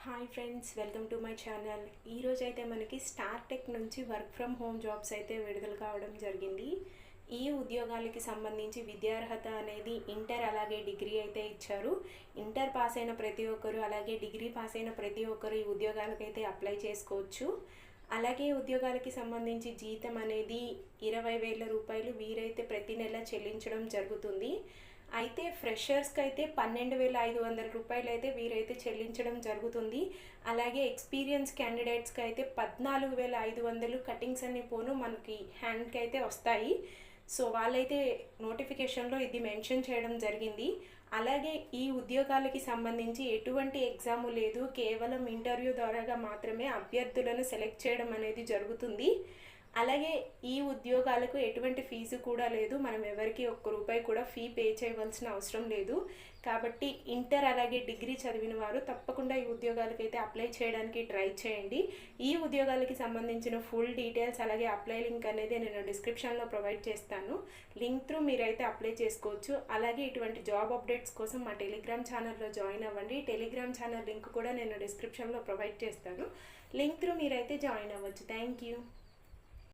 Hi friends, welcome to my channel. ఈరోజు అయితే మనకి స్టార్ టెక్ నుంచి వర్క్ ఫ్రమ్ హోమ్ జాబ్స్ అయితే విడుదల కావడం జరిగింది. ఈ ఉద్యోగాలకి సంబంధించి విద్యార్హత అనేది ఇంటర్ అలాగే డిగ్రీ అయితే ఇచ్చారు. ఇంటర్ పాస్ అయిన ప్రతి ఒక్కరు అలాగే డిగ్రీ పాస్ అయిన ప్రతి ఒక్కరు ఈ ఉద్యోగాలకైతే అప్లై చేసుకోవచ్చు. అలాగే ఉద్యోగాలకి సంబంధించి జీతం అనేది 20,000 రూపాయలు వీరైతే ప్రతి నెల చెల్లించడం జరుగుతుంది. అయితే ఫ్రెషర్స్కి అయితే 12,500 రూపాయలు అయితే వీరైతే చెల్లించడం జరుగుతుంది. అలాగే ఎక్స్పీరియన్స్ క్యాండిడేట్స్కి అయితే 14,500 కటింగ్స్ అన్ని పోను మనకి హ్యాండ్కి అయితే వస్తాయి. సో వాళ్ళైతే నోటిఫికేషన్లో ఇది మెన్షన్ చేయడం జరిగింది. అలాగే ఈ ఉద్యోగాలకి సంబంధించి ఎటువంటి ఎగ్జాము లేదు, కేవలం ఇంటర్వ్యూ ద్వారాగా మాత్రమే అభ్యర్థులను సెలెక్ట్ చేయడం అనేది జరుగుతుంది. అలాగే ఈ ఉద్యోగాలకు ఎటువంటి ఫీజు కూడా లేదు. మనం ఎవరికి ₹1 కూడా ఫీ పే చేయవలసిన అవసరం లేదు. కాబట్టి ఇంటర్ అలాగే డిగ్రీ చదివిన వారు తప్పకుండా ఈ ఉద్యోగాలకైతే అప్లై చేయడానికి ట్రై చేయండి. ఈ ఉద్యోగాలకి సంబంధించిన ఫుల్ డీటెయిల్స్ అలాగే అప్లై లింక్ అనేది నేను డిస్క్రిప్షన్లో ప్రొవైడ్ చేస్తాను. లింక్ త్రూ మీరైతే అప్లై చేసుకోవచ్చు. అలాగే ఇటువంటి జాబ్ అప్డేట్స్ కోసం మా టెలిగ్రామ్ ఛానల్లో జాయిన్ అవ్వండి. టెలిగ్రామ్ ఛానల్ లింక్ కూడా నేను డిస్క్రిప్షన్లో ప్రొవైడ్ చేస్తాను. లింక్ త్రూ మీరైతే జాయిన్ అవ్వచ్చు. Thank you.